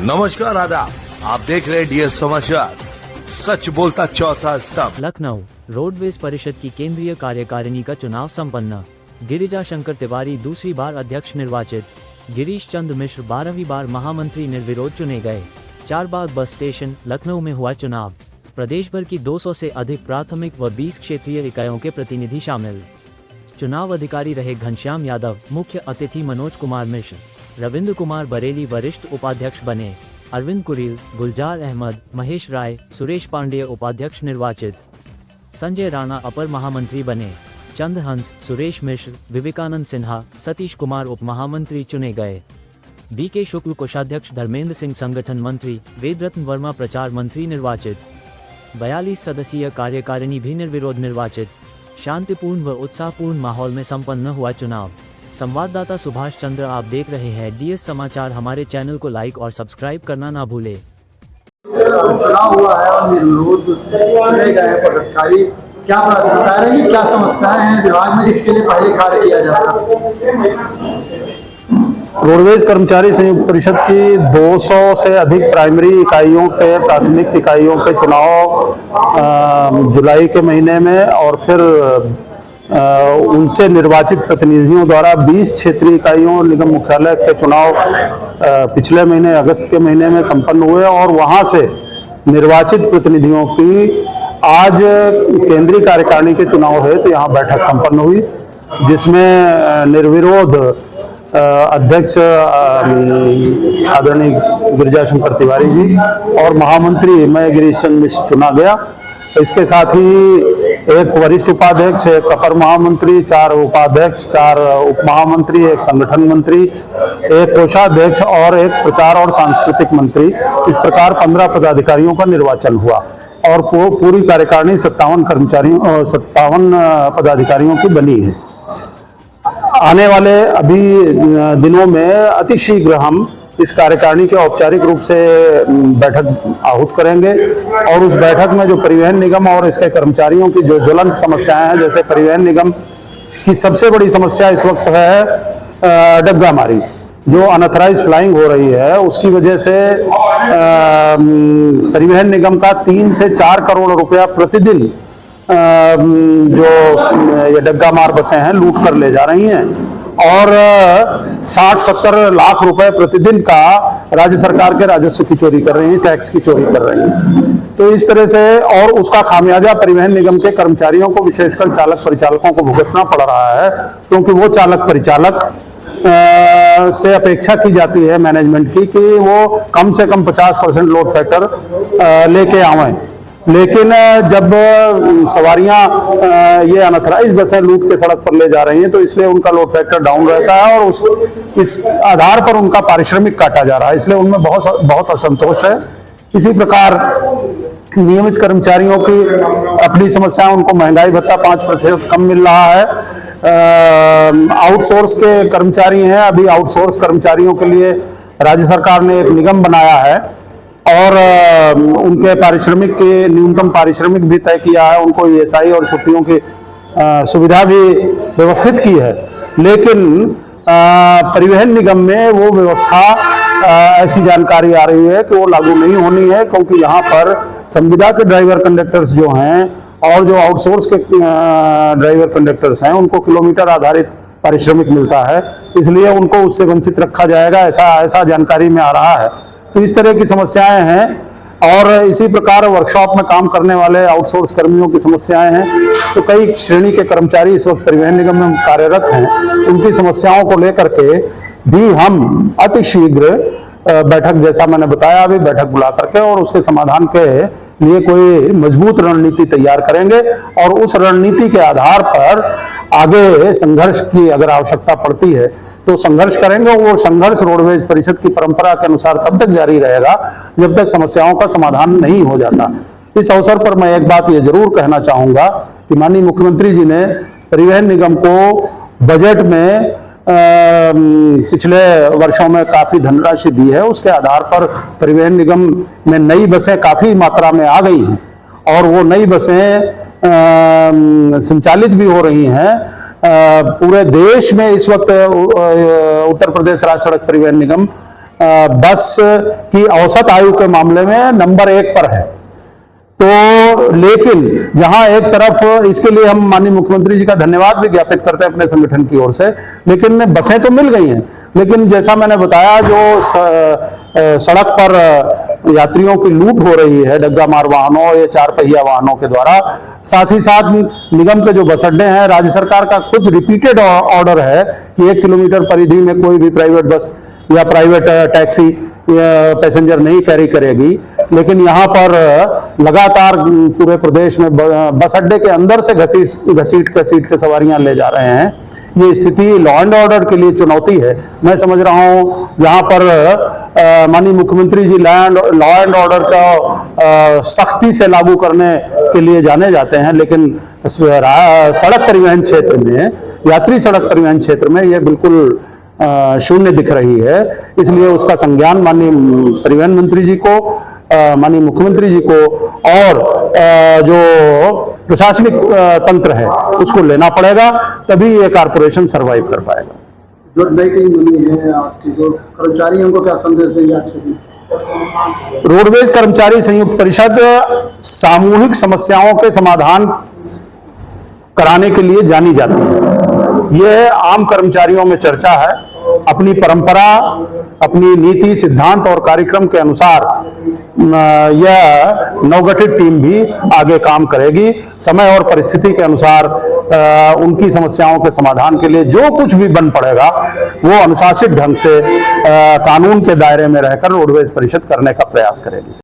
नमस्कार आदाब, आप देख रहे हैं डीएस समाचार, सच बोलता चौथा स्तंभ। लखनऊ रोडवेज परिषद की केंद्रीय कार्यकारिणी का चुनाव संपन्न। गिरिजा शंकर तिवारी दूसरी बार अध्यक्ष निर्वाचित। गिरीश चंद्र मिश्र 12वीं बार महामंत्री निर्विरोध चुने गए। चारबाग बस स्टेशन लखनऊ में हुआ चुनाव। प्रदेश भर की 200 से अधिक प्राथमिक व 20 क्षेत्रीय इकाइयों के प्रतिनिधि शामिल। चुनाव अधिकारी रहे घनश्याम यादव, मुख्य अतिथि मनोज कुमार मिश्र। रविंद्र कुमार बरेली वरिष्ठ उपाध्यक्ष बने। अरविंद कुरील, गुलजार अहमद, महेश राय, सुरेश पांडेय उपाध्यक्ष निर्वाचित। संजय राणा अपर महामंत्री बने। चंद्रहंस, सुरेश मिश्र, विवेकानंद सिन्हा, सतीश कुमार उप महामंत्री चुने गए। बीके शुक्ल कोषाध्यक्ष, धर्मेंद्र सिंह संगठन मंत्री, वेदरत्न वर्मा प्रचार मंत्री निर्वाचित। 42 सदस्यीय कार्यकारिणी भी निर्विरोध निर्वाचित। शांतिपूर्ण व उत्साहपूर्ण माहौल में संपन्न हुआ चुनाव। संवाददाता सुभाष चंद्र, आप देख रहे हैं डीएस समाचार। हमारे चैनल को लाइक और सब्सक्राइब करना ना भूले। चुनाव हुआ है और निर्विरोध चुने गए पदाधिकारी, क्या बता रहे हैं, क्या समस्याएं हैं विभाग में, इसके लिए पहले कार्य किया जा रहा है? रोडवेज कर्मचारी संयुक्त परिषद की 200 से अधिक प्राइमरी इकाइयों के, प्राथमिक इकाइयों के चुनाव जुलाई के महीने में और फिर उनसे निर्वाचित प्रतिनिधियों द्वारा 20 क्षेत्रीय इकाइयों निगम मुख्यालय के चुनाव पिछले महीने अगस्त के महीने में संपन्न हुए और वहां से निर्वाचित प्रतिनिधियों की आज केंद्रीय कार्यकारिणी के चुनाव है तो यहाँ बैठक संपन्न हुई, जिसमें निर्विरोध अध्यक्ष आदरणीय गिरिजा शंकर तिवारी जी और महामंत्री मैं गिरीश चंद्र मिश्र चुना गया। इसके साथ ही एक वरिष्ठ उपाध्यक्ष, एक अपर महामंत्री, 4 उपाध्यक्ष, 4 उप महामंत्री, एक संगठन मंत्री, एक कोषाध्यक्ष और एक प्रचार और सांस्कृतिक मंत्री, इस प्रकार 15 पदाधिकारियों का निर्वाचन हुआ और पूरी कार्यकारिणी 57 पदाधिकारियों की बनी है। आने वाले अभी दिनों में अतिशीघ्र हम इस कार्यकारिणी के औपचारिक रूप से बैठक आहूत करेंगे और उस बैठक में जो परिवहन निगम और इसके कर्मचारियों की जो ज्वलंत समस्याएं हैं, जैसे परिवहन निगम की सबसे बड़ी समस्या इस वक्त है डग्गामारी, जो अनऑथराइज्ड फ्लाइंग हो रही है, उसकी वजह से परिवहन निगम का 3 से 4 करोड़ रुपया प्रतिदिन जो ये डग्गा मार बसें हैं लूट कर ले जा रही हैं और 60-70 लाख रुपए प्रतिदिन का राज्य सरकार के राजस्व की चोरी कर रही हैं, टैक्स की चोरी कर रही हैं। तो इस तरह से और उसका खामियाजा परिवहन निगम के कर्मचारियों को, विशेषकर चालक परिचालकों को भुगतना पड़ रहा है, क्योंकि वो चालक परिचालक से अपेक्षा की जाती है मैनेजमेंट की कि वो कम से कम 50% लोड फैक्टर लेके आवें, लेकिन जब सवारियां ये अनऑथराइज्ड बसें लूट के सड़क पर ले जा रही हैं तो इसलिए उनका लोड फैक्टर डाउन रहता है और इस आधार पर उनका पारिश्रमिक काटा जा रहा है, इसलिए उनमें बहुत असंतोष है। इसी प्रकार नियमित कर्मचारियों की अपनी समस्या, उनको महंगाई भत्ता 5% कम मिल रहा है। आउटसोर्स के कर्मचारी हैं, अभी आउटसोर्स कर्मचारियों के लिए राज्य सरकार ने एक निगम बनाया है और उनके पारिश्रमिक के न्यूनतम पारिश्रमिक भी तय किया है, उनको ईएसआई और छुट्टियों की सुविधा भी व्यवस्थित की है, लेकिन परिवहन निगम में वो व्यवस्था ऐसी जानकारी आ रही है कि वो लागू नहीं होनी है, क्योंकि यहाँ पर संविदा के ड्राइवर कंडक्टर्स जो हैं और जो आउटसोर्स के ड्राइवर कंडक्टर्स हैं उनको किलोमीटर आधारित पारिश्रमिक मिलता है, इसलिए उनको उससे वंचित रखा जाएगा, ऐसा जानकारी में आ रहा है। तो इस तरह की समस्याएं हैं और इसी प्रकार वर्कशॉप में काम करने वाले आउटसोर्स कर्मियों की समस्याएं हैं। तो कई श्रेणी के कर्मचारी इस वक्त परिवहन निगम में कार्यरत हैं, उनकी समस्याओं को लेकर के भी हम अतिशीघ्र बैठक, जैसा मैंने बताया, अभी बैठक बुला करके और उसके समाधान के लिए कोई मजबूत रणनीति तैयार करेंगे और उस रणनीति के आधार पर आगे संघर्ष की अगर आवश्यकता पड़ती है तो संघर्ष करेंगे। वो संघर्ष रोडवेज परिषद की परंपरा के अनुसार तब तक जारी रहेगा जब तक समस्याओं का समाधान नहीं हो जाता। इस अवसर पर मैं एक बात ये जरूर कहना चाहूंगा कि माननीय मुख्यमंत्री जी ने परिवहन निगम को बजट में पिछले वर्षों में काफी धनराशि दी है, उसके आधार पर परिवहन निगम में नई बसें काफी मात्रा में आ गई हैं और वो नई बसें संचालित भी हो रही हैं। पूरे देश में इस वक्त उत्तर प्रदेश राज्य सड़क परिवहन निगम बस की औसत आयु के मामले में नंबर 1 पर है। तो लेकिन जहां एक तरफ इसके लिए हम माननीय मुख्यमंत्री जी का धन्यवाद भी ज्ञापित करते हैं अपने संगठन की ओर से, लेकिन बसें तो मिल गई हैं, लेकिन जैसा मैंने बताया जो सड़क पर यात्रियों की लूट हो रही है डग्गा मार वाहनों या 4 पहिया वाहनों के द्वारा, साथ ही साथ निगम के जो बस अड्डे हैं, राज्य सरकार का खुद रिपीटेड ऑर्डर है कि 1 किलोमीटर परिधि में कोई भी प्राइवेट बस या प्राइवेट टैक्सी पैसेंजर नहीं कैरी करेगी, लेकिन यहाँ पर लगातार पूरे प्रदेश में बस अड्डे के अंदर से घसीट के सवारियां ले जा रहे हैं। ये स्थिति लॉ एंड ऑर्डर के लिए चुनौती है। मैं समझ रहा हूँ यहाँ पर माननीय मुख्यमंत्री जी लॉ एंड ऑर्डर का सख्ती से लागू करने के लिए जाने जाते हैं, लेकिन सड़क परिवहन क्षेत्र में, यात्री सड़क परिवहन क्षेत्र में ये बिल्कुल शून्य दिख रही है। इसलिए उसका संज्ञान माननीय परिवहन मंत्री जी को, माननीय मुख्यमंत्री जी को और जो प्रशासनिक तंत्र है उसको लेना पड़ेगा, तभी ये कारपोरेशन सरवाइव कर पाएगा। जो नई टीम बनी है आपकी, जो कर्मचारी हैं उनको क्या संदेश देंगे आज से? रोडवेज कर्मचारी संयुक्त परिषद सामूहिक समस्याओं के समाधान कराने के लिए जानी जाती है। यह आम कर्मचारियों में चर्चा है। अपनी परंपरा, अपनी नीति, सिद्धांत और कार्यक्रम के अनुसार यह नवगठित टीम भी आगे काम करेगी। समय और परिस्थिति के अनुसार उनकी समस्याओं के समाधान के लिए जो कुछ भी बन पड़ेगा वो अनुशासित ढंग से कानून के दायरे में रहकर रोडवेज परिषद करने का प्रयास करेगी।